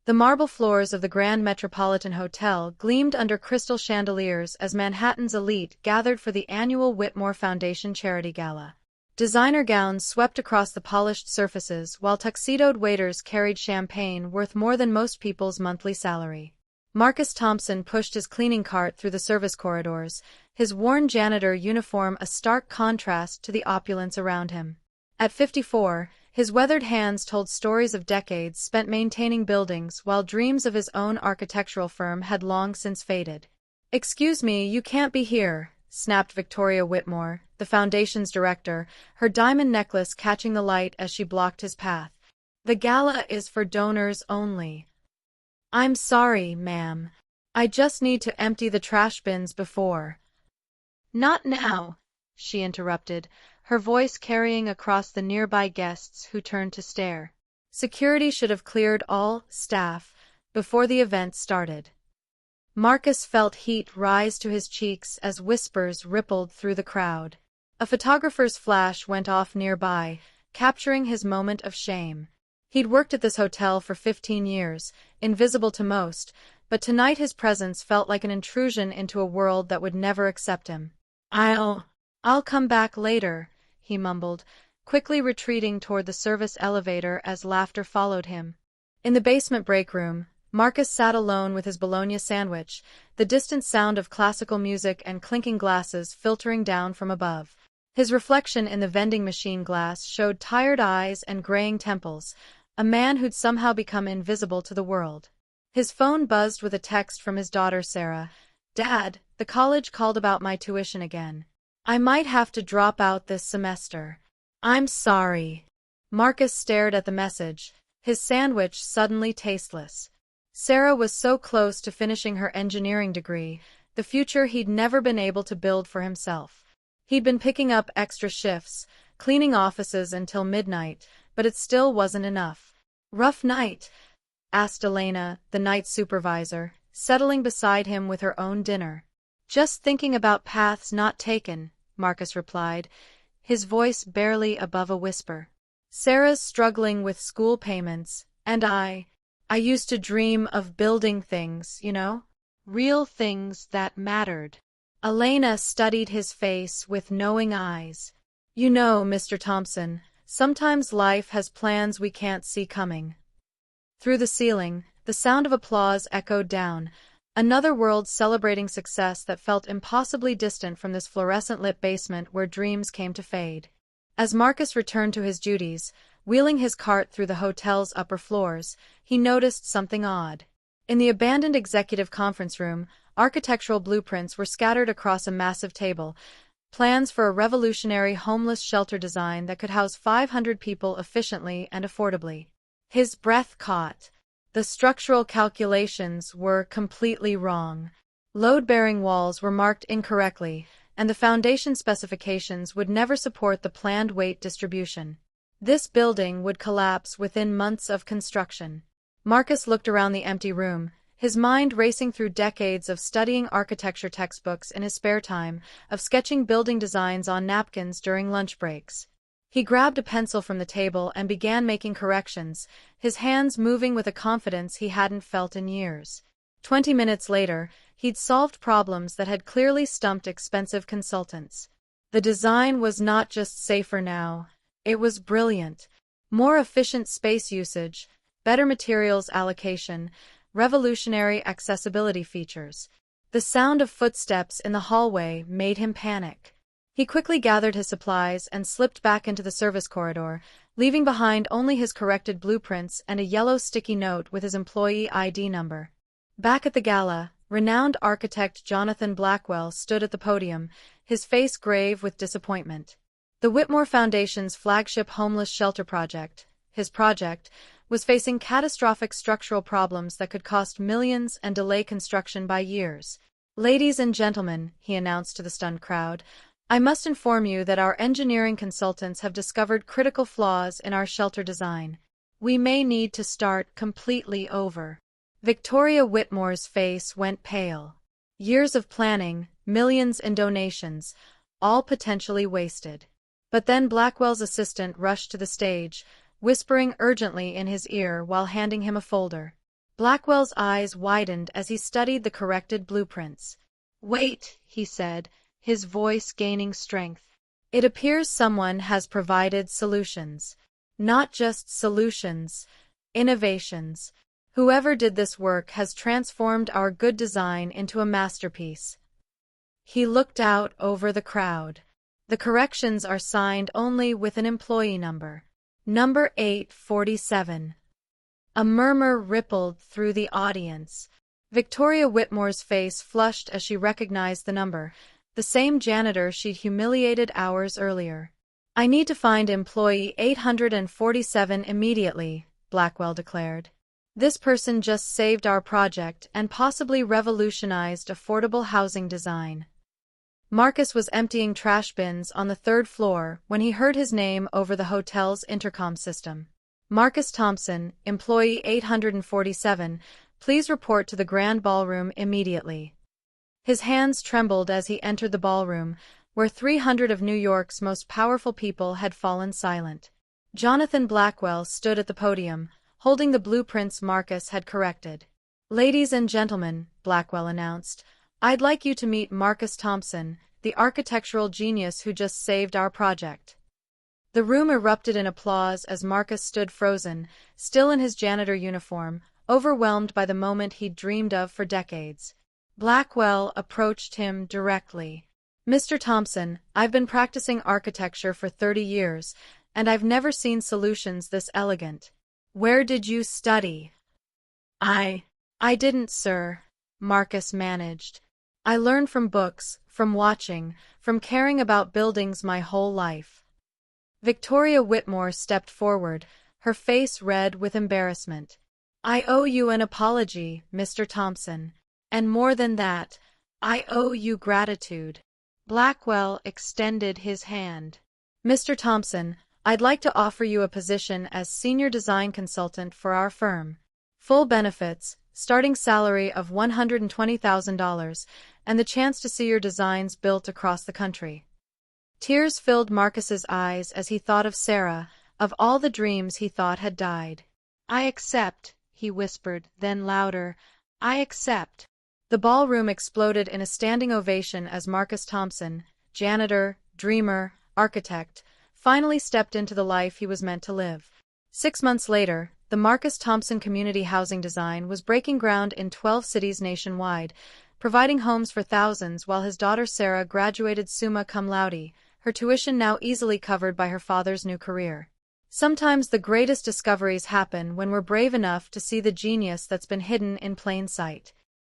The marble floors of the Grand Metropolitan Hotel gleamed under crystal chandeliers as Manhattan's elite gathered for the annual Whitmore Foundation Charity Gala. Designer gowns swept across the polished surfaces while tuxedoed waiters carried champagne worth more than most people's monthly salary. Marcus Thompson pushed his cleaning cart through the service corridors, his worn janitor uniform a stark contrast to the opulence around him. At 54, his weathered hands told stories of decades spent maintaining buildings while dreams of his own architectural firm had long since faded. "Excuse me, you can't be here," snapped Victoria Whitmore, the foundation's director, her diamond necklace catching the light as she blocked his path. "The gala is for donors only." "I'm sorry, ma'am. I just need to empty the trash bins before." "Not now," she interrupted, her voice carrying across the nearby guests who turned to stare. Security should have cleared all staff before the event started. Marcus felt heat rise to his cheeks as whispers rippled through the crowd. A photographer's flash went off nearby, capturing his moment of shame. He'd worked at this hotel for 15 years, invisible to most, but tonight his presence felt like an intrusion into a world that would never accept him. I'll come back later," he mumbled, quickly retreating toward the service elevator as laughter followed him. In the basement break room, Marcus sat alone with his bologna sandwich, the distant sound of classical music and clinking glasses filtering down from above. His reflection in the vending machine glass showed tired eyes and graying temples, a man who'd somehow become invisible to the world. His phone buzzed with a text from his daughter Sarah. "Dad, the college called about my tuition again. I might have to drop out this semester." "I'm sorry." Marcus stared at the message, his sandwich suddenly tasteless. Sarah was so close to finishing her engineering degree, the future he'd never been able to build for himself. He'd been picking up extra shifts, cleaning offices until midnight, but it still wasn't enough. "Rough night?" asked Elena, the night supervisor, settling beside him with her own dinner. "Just thinking about paths not taken," Marcus replied, his voice barely above a whisper. "Sarah's struggling with school payments, and I used to dream of building things, you know? Real things that mattered." Elena studied his face with knowing eyes. "You know, Mr. Thompson, sometimes life has plans we can't see coming." Through the ceiling, the sound of applause echoed down, another world celebrating success that felt impossibly distant from this fluorescent-lit basement where dreams came to fade. As Marcus returned to his duties, wheeling his cart through the hotel's upper floors, he noticed something odd. In the abandoned executive conference room, architectural blueprints were scattered across a massive table, plans for a revolutionary homeless shelter design that could house 500 people efficiently and affordably. His breath caught. The structural calculations were completely wrong. Load-bearing walls were marked incorrectly, and the foundation specifications would never support the planned weight distribution. This building would collapse within months of construction. Marcus looked around the empty room, his mind racing through decades of studying architecture textbooks in his spare time, of sketching building designs on napkins during lunch breaks. He grabbed a pencil from the table and began making corrections, his hands moving with a confidence he hadn't felt in years. 20 minutes later, he'd solved problems that had clearly stumped expensive consultants. The design was not just safer now, it was brilliant. More efficient space usage, better materials allocation, revolutionary accessibility features. The sound of footsteps in the hallway made him panic. He quickly gathered his supplies and slipped back into the service corridor, leaving behind only his corrected blueprints and a yellow sticky note with his employee ID number. Back at the gala, renowned architect Jonathan Blackwell stood at the podium, his face grave with disappointment. The Whitmore Foundation's flagship homeless shelter project, his project, was facing catastrophic structural problems that could cost millions and delay construction by years. "Ladies and gentlemen," he announced to the stunned crowd, "I must inform you that our engineering consultants have discovered critical flaws in our shelter design. We may need to start completely over." Victoria Whitmore's face went pale. Years of planning, millions in donations, all potentially wasted. But then Blackwell's assistant rushed to the stage, whispering urgently in his ear while handing him a folder. Blackwell's eyes widened as he studied the corrected blueprints. "Wait," he said, his voice gaining strength. "It appears someone has provided solutions. Not just solutions, innovations. Whoever did this work has transformed our good design into a masterpiece." He looked out over the crowd. "The corrections are signed only with an employee number. Number 847. A murmur rippled through the audience. Victoria Whitmore's face flushed as she recognized the number, the same janitor she'd humiliated hours earlier. "I need to find employee 847 immediately," Blackwell declared. "This person just saved our project and possibly revolutionized affordable housing design." Marcus was emptying trash bins on the third floor when he heard his name over the hotel's intercom system. "Marcus Thompson, employee 847, please report to the grand ballroom immediately." His hands trembled as he entered the ballroom, where 300 of New York's most powerful people had fallen silent. Jonathan Blackwell stood at the podium, holding the blueprints Marcus had corrected. "Ladies and gentlemen," Blackwell announced, "I'd like you to meet Marcus Thompson, the architectural genius who just saved our project." The room erupted in applause as Marcus stood frozen, still in his janitor uniform, overwhelmed by the moment he'd dreamed of for decades. Blackwell approached him directly. "Mr. Thompson, I've been practicing architecture for 30 years, and I've never seen solutions this elegant. Where did you study?" I didn't, sir," Marcus managed. "I learned from books, from watching, from caring about buildings my whole life." Victoria Whitmore stepped forward, her face red with embarrassment. "I owe you an apology, Mr. Thompson. And more than that, I owe you gratitude." Blackwell extended his hand. "Mr. Thompson, I'd like to offer you a position as senior design consultant for our firm. Full benefits, starting salary of $120,000, and the chance to see your designs built across the country." Tears filled Marcus's eyes as he thought of Sarah, of all the dreams he thought had died. "I accept," he whispered, then louder, "I accept." The ballroom exploded in a standing ovation as Marcus Thompson, janitor, dreamer, architect, finally stepped into the life he was meant to live. 6 months later, the Marcus Thompson Community Housing Design was breaking ground in 12 cities nationwide, providing homes for thousands while his daughter Sarah graduated summa cum laude, her tuition now easily covered by her father's new career. Sometimes the greatest discoveries happen when we're brave enough to see the genius that's been hidden in plain sight.